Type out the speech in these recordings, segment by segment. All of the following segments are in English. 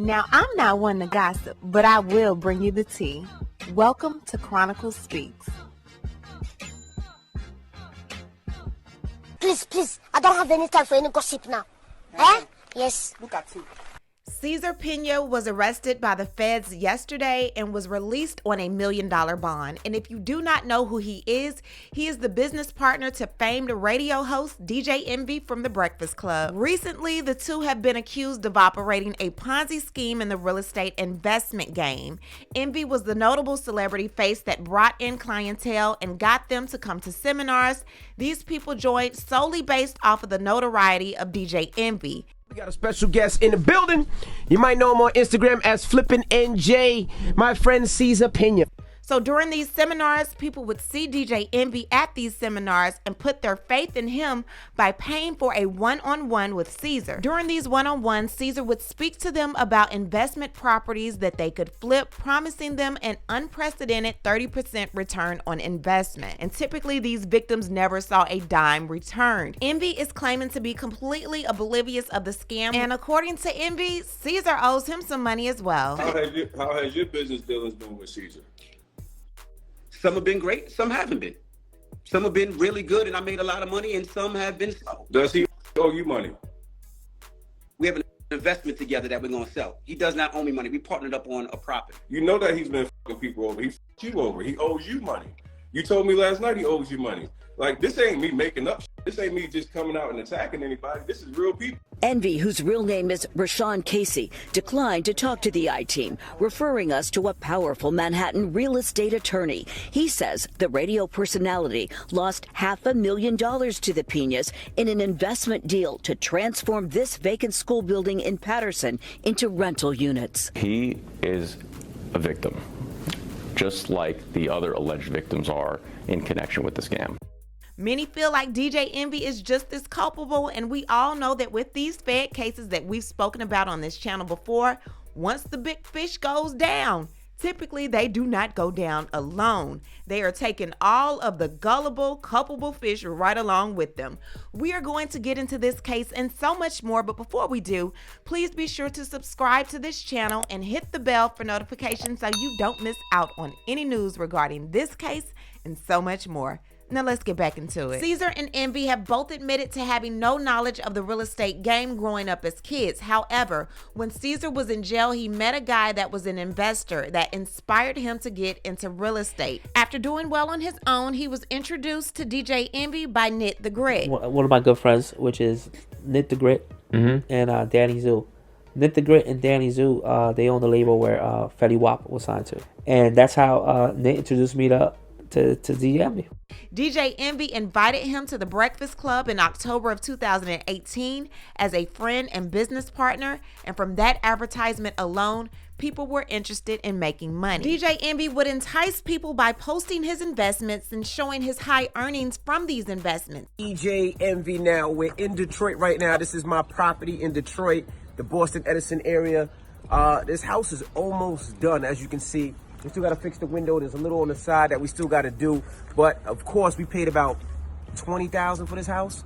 Now, I'm not one to gossip, but I will bring you the tea. Welcome to Chronicle Speaks. Please, I don't have any time for any gossip now. Eh? Yes. Look at you. Cesar Pina was arrested by the feds yesterday and was released on $1 million bond. And if you do not know who he is the business partner to famed radio host DJ Envy from The Breakfast Club. Recently, the two have been accused of operating a Ponzi scheme in the real estate investment game. Envy was the notable celebrity face that brought in clientele and got them to come to seminars. These people joined solely based off of the notoriety of DJ Envy. We got a special guest in the building. You might know him on Instagram as Flippin' NJ, my friend Cesar Pina. So during these seminars, people would see DJ Envy at these seminars and put their faith in him by paying for a one-on-one with Cesar. During these one-on-ones, Cesar would speak to them about investment properties that they could flip, promising them an unprecedented 30% return on investment. And typically, these victims never saw a dime returned. Envy is claiming to be completely oblivious of the scam, and according to Envy, Cesar owes him some money as well. How has your business dealings been with Cesar? Some have been great, some haven't been. Some have been really good and I made a lot of money, and some have been slow. Does he owe you money? We have an investment together that we're going to sell. He does not owe me money. We partnered up on a property. You know that he's been fucking people over. He fucked you over. He owes you money. You told me last night he owes you money. Like, this ain't me making up shit. This ain't me just coming out and attacking anybody. This is real people. Envy, whose real name is Rashawn Casey, declined to talk to the I-Team, referring us to a powerful Manhattan real estate attorney. He says the radio personality lost $500,000 to the Pinas in an investment deal to transform this vacant school building in Patterson into rental units. He is a victim, just like the other alleged victims are in connection with the scam. Many feel like DJ Envy is just as culpable, and we all know that with these Fed cases that we've spoken about on this channel before, once the big fish goes down, typically they do not go down alone. They are taking all of the gullible, culpable fish right along with them. We are going to get into this case and so much more, but before we do, please be sure to subscribe to this channel and hit the bell for notifications so you don't miss out on any news regarding this case and so much more. Now let's get back into it. Cesar and Envy have both admitted to having no knowledge of the real estate game growing up as kids. However, when Cesar was in jail, he met a guy that was an investor that inspired him to get into real estate. After doing well on his own, he was introduced to DJ Envy by Knit the Grit. One of my good friends, which is Knit the Grit and Danny Zoo. Knit the Grit and Danny Zoo, they own the label where Fetty Wap was signed to. And that's how Knit introduced me to DJ Envy. DJ Envy invited him to the Breakfast Club in October of 2018 as a friend and business partner, and from that advertisement alone, people were interested in making money. DJ Envy would entice people by posting his investments and showing his high earnings from these investments. DJ Envy now, we're in Detroit right now. This is my property in Detroit, the Boston Edison area. This house is almost done, as you can see. We still got to fix the window. There's a little on the side that we still got to do. But, of course, we paid about $20,000 for this house.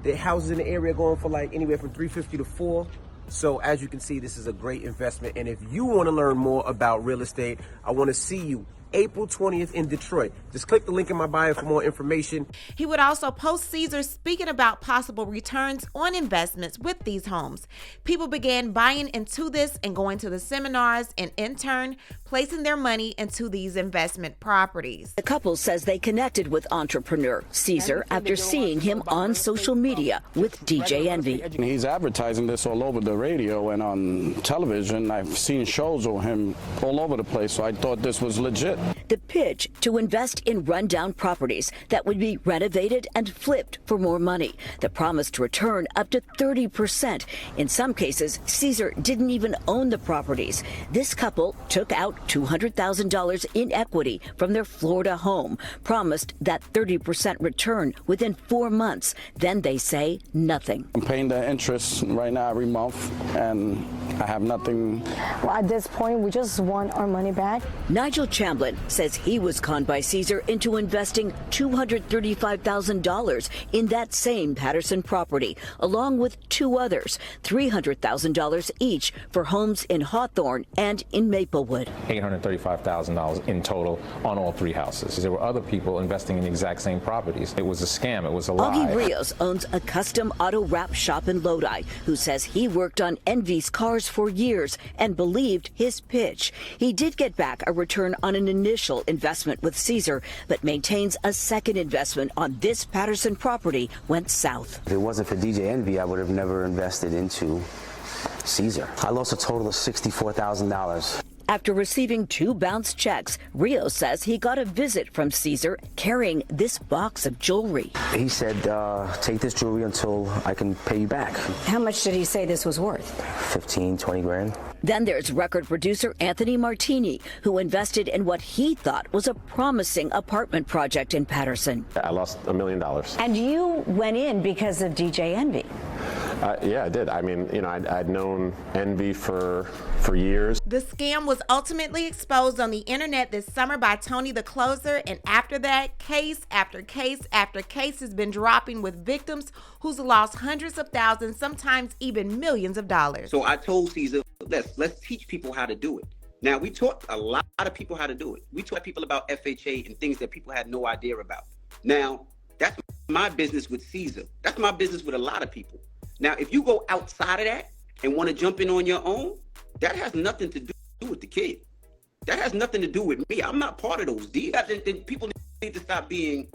The houses in the area going for like anywhere from $350 to $400. So, as you can see, this is a great investment. And if you want to learn more about real estate, I want to see you April 20th in Detroit. Just click the link in my bio for more information. He would also post Cesar speaking about possible returns on investments with these homes. People began buying into this and going to the seminars, and in turn, placing their money into these investment properties. The couple says they connected with entrepreneur Cesar after seeing him on social media with DJ Envy. He's advertising this all over the radio and on television. I've seen shows of him all over the place, so I thought this was legit. The pitch to invest in rundown properties that would be renovated and flipped for more money. The promise to return up to 30%. In some cases, Cesar didn't even own the properties. This couple took out $200,000 in equity from their Florida home, promised that 30% return within 4 months. Then they say nothing. I'm paying the interest right now every month, and I have nothing. Well, at this point, we just want our money back. Nigel Chambliss Allen says he was conned by Cesar into investing $235,000 in that same Patterson property, along with two others, $300,000 each for homes in Hawthorne and in Maplewood. $835,000 in total on all three houses. There were other people investing in the exact same properties. It was a scam. It was a lie. Augie Rios owns a custom auto wrap shop in Lodi, who says he worked on Envy's cars for years and believed his pitch. He did get back a return on an initial investment with Cesar, but maintains a second investment on this Patterson property went south. If it wasn't for DJ Envy, I would have never invested into Cesar. I lost a total of $64,000. After receiving two bounced checks, Rios says he got a visit from Cesar carrying this box of jewelry. He said, take this jewelry until I can pay you back. How much did he say this was worth? 15, 20 grand. Then there's record producer Anthony Martini, who invested in what he thought was a promising apartment project in Patterson. I lost $1 million. And you went in because of DJ Envy. Yeah, I did. I mean, you know, I'd known Envy for years. The scam was ultimately exposed on the internet this summer by Tony the Closer, and after that, case after case after case has been dropping with victims who's lost hundreds of thousands, sometimes even millions of dollars. So I told Cesar, let's teach people how to do it. Now, we taught a lot of people how to do it. We taught people about FHA and things that people had no idea about. Now, that's my business with Cesar. That's my business with a lot of people. Now, if you go outside of that and want to jump in on your own, that has nothing to do with the kid. That has nothing to do with me. I'm not part of those deals. People need to stop being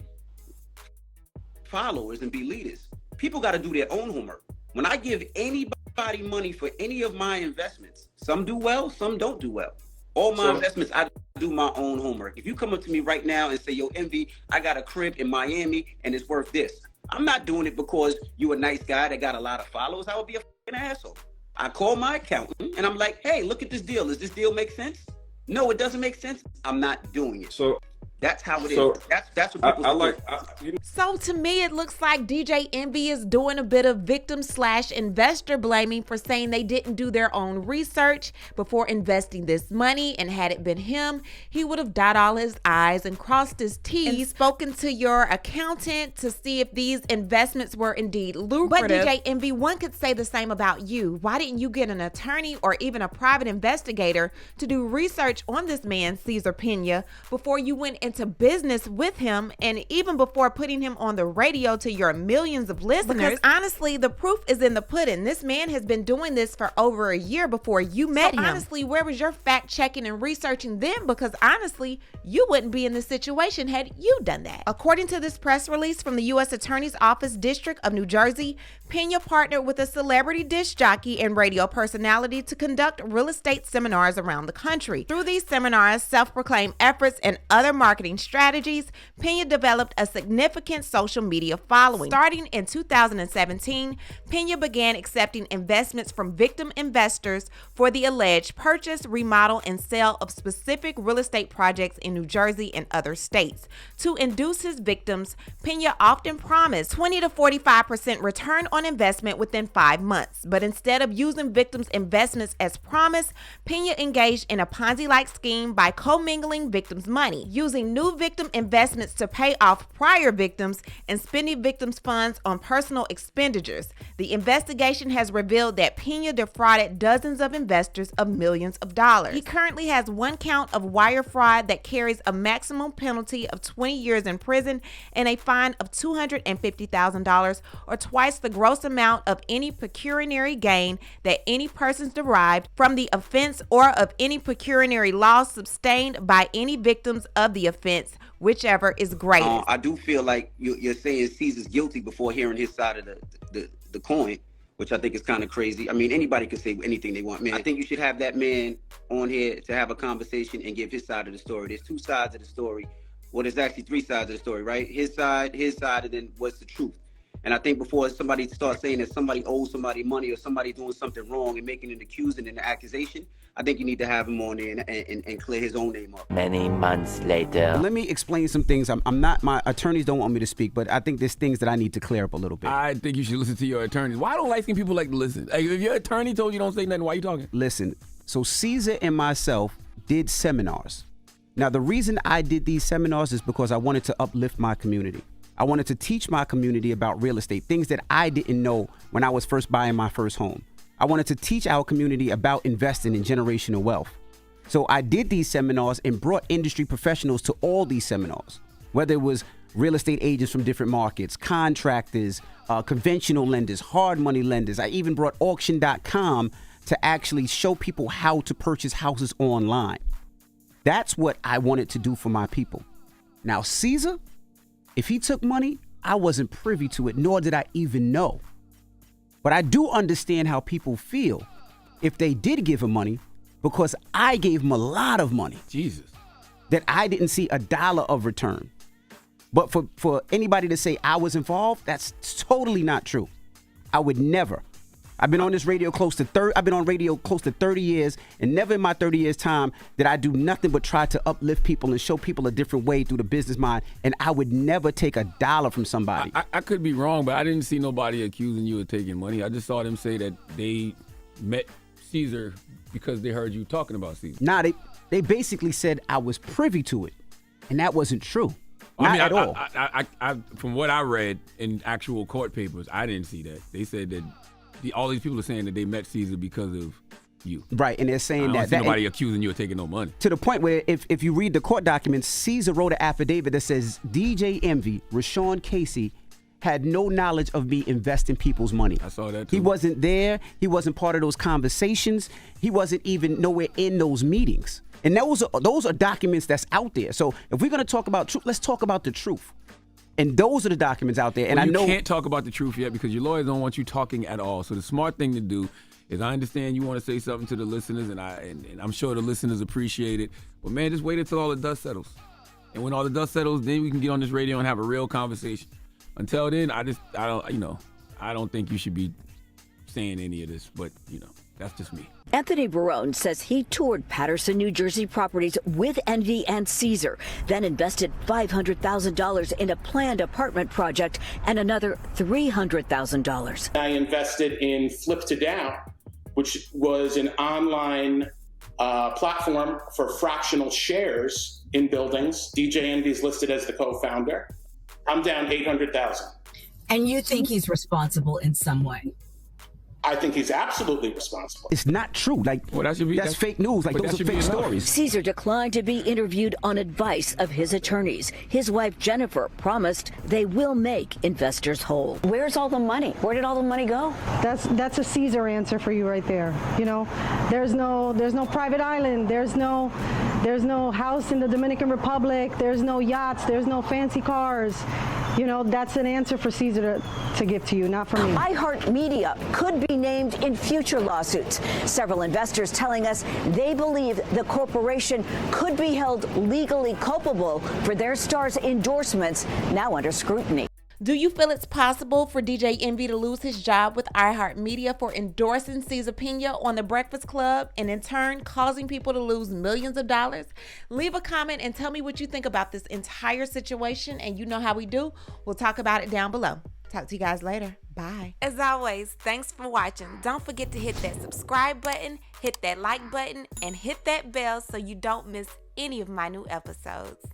followers and be leaders. People got to do their own homework. When I give anybody money for any of my investments, some do well, some don't do well. All my investments, I do my own homework. If you come up to me right now and say, yo, Envy, I got a crib in Miami and it's worth this. I'm not doing it because you a nice guy that got a lot of followers. I would be a fucking asshole. I call my accountant and I'm like, hey, look at this deal. Does this deal make sense? No, it doesn't make sense. I'm not doing it. So that's how it is. That's what people do. So to me, it looks like DJ Envy is doing a bit of victim/investor blaming for saying they didn't do their own research before investing this money. And had it been him, he would have dotted all his I's and crossed his T's and spoken to your accountant to see if these investments were indeed lucrative. But DJ Envy, one could say the same about you. Why didn't you get an attorney or even a private investigator to do research on this man, Cesar Pina, before you went into business with him, and even before putting him on the radio to your millions of listeners? Because honestly, the proof is in the pudding. This man has been doing this for over a year before you met him. Honestly, where was your fact checking and researching then? Because honestly, you wouldn't be in this situation had you done that. According to this press release from the U.S. Attorney's Office District of New Jersey, Pina partnered with a celebrity disc jockey and radio personality to conduct real estate seminars around the country. Through these seminars, self-proclaimed efforts, and other marketing strategies, Pina developed a significant social media following. Starting in 2017, Pina began accepting investments from victim investors for the alleged purchase, remodel, and sale of specific real estate projects in New Jersey and other states. To induce his victims, Pina often promised 20 to 45% return on investment within 5 months. But instead of using victims' investments as promised, Pina engaged in a Ponzi-like scheme by commingling victims' money, using new victim investments to pay off prior victims and spending victims' funds on personal expenditures. The investigation has revealed that Pina defrauded dozens of investors of millions of dollars. He currently has one count of wire fraud that carries a maximum penalty of 20 years in prison and a fine of $250,000, or twice the gross amount of any pecuniary gain that any persons derived from the offense or of any pecuniary loss sustained by any victims of the offense, whichever is greatest. I do feel like you're saying Cesar's guilty before hearing his side of the coin, which I think is kind of crazy. I mean, anybody can say anything they want, man. I think you should have that man on here to have a conversation and give his side of the story. There's two sides of the story. Well, there's actually three sides of the story, right? His side, and then what's the truth. And I think before somebody starts saying that somebody owes somebody money or somebody doing something wrong and making an accusation and an accusation, I think you need to have him on there and clear his own name up. Many months later. Let me explain some things. I'm not, my attorneys don't want me to speak, but I think there's things that I need to clear up a little bit. I think you should listen to your attorneys. Why don't light-skinned people like to listen? Like, if your attorney told you don't say nothing, why are you talking? Listen, so Cesar and myself did seminars. Now, the reason I did these seminars is because I wanted to uplift my community. I wanted to teach my community about real estate, things that I didn't know when I was first buying my first home. I wanted to teach our community about investing in generational wealth. So I did these seminars and brought industry professionals to all these seminars, whether it was real estate agents from different markets, contractors, conventional lenders, hard money lenders. I even brought auction.com to actually show people how to purchase houses online. That's what I wanted to do for my people. Now, Cesar, if he took money, I wasn't privy to it, nor did I even know. But I do understand how people feel if they did give him money, because I gave him a lot of money. Jesus. That I didn't see a dollar of return. But for anybody to say I was involved, that's totally not true. I would never. I've been on radio close to 30 years, and never in my 30 years time did I do nothing but try to uplift people and show people a different way through the business mind. And I would never take a dollar from somebody. I could be wrong, but I didn't see nobody accusing you of taking money. I just saw them say that they met Cesar because they heard you talking about Cesar. Nah, they basically said I was privy to it, and that wasn't true. Not at all. I from what I read in actual court papers, I didn't see that. They said that all these people are saying that they met Cesar because of you. Right, and they're saying I don't see nobody accusing you of taking no money. To the point where if you read the court documents, Cesar wrote an affidavit that says DJ Envy, Rashawn Casey, had no knowledge of me investing people's money. I saw that too. He wasn't there. He wasn't part of those conversations. He wasn't even nowhere in those meetings. And those are documents that's out there. So if we're going to talk about truth, let's talk about the truth. And those are the documents out there. And well, I know you can't talk about the truth yet because your lawyers don't want you talking at all. So the smart thing to do is, I understand you want to say something to the listeners, and I'm sure the listeners appreciate it. But man, just wait until all the dust settles. And when all the dust settles, then we can get on this radio and have a real conversation. Until then, I don't think you should be saying any of this. But that's just me. Anthony Barone says he toured Patterson, New Jersey properties with Envy and Cesar, then invested $500,000 in a planned apartment project and another $300,000. I invested in Flip to Down, which was an online platform for fractional shares in buildings. DJ Envy is listed as the co-founder. I'm down $800,000. And you think he's responsible in some way? I think he's absolutely responsible. It's not true. That's fake news. Those are fake stories. Cesar declined to be interviewed on advice of his attorneys. His wife, Jennifer, promised they will make investors whole. Where's all the money? Where did all the money go? That's a Cesar answer for you right there. There's no private island. There's no house in the Dominican Republic. There's no yachts. There's no fancy cars. That's an answer for Cesar to give to you, not for me. iHeartMedia could be named in future lawsuits. Several investors telling us they believe the corporation could be held legally culpable for their star's endorsements, now under scrutiny. Do you feel it's possible for DJ Envy to lose his job with iHeartMedia for endorsing Cesar Pina on The Breakfast Club and in turn causing people to lose millions of dollars? Leave a comment and tell me what you think about this entire situation, and you know how we do. We'll talk about it down below. Talk to you guys later. Bye. As always, thanks for watching. Don't forget to hit that subscribe button, hit that like button, and hit that bell so you don't miss any of my new episodes.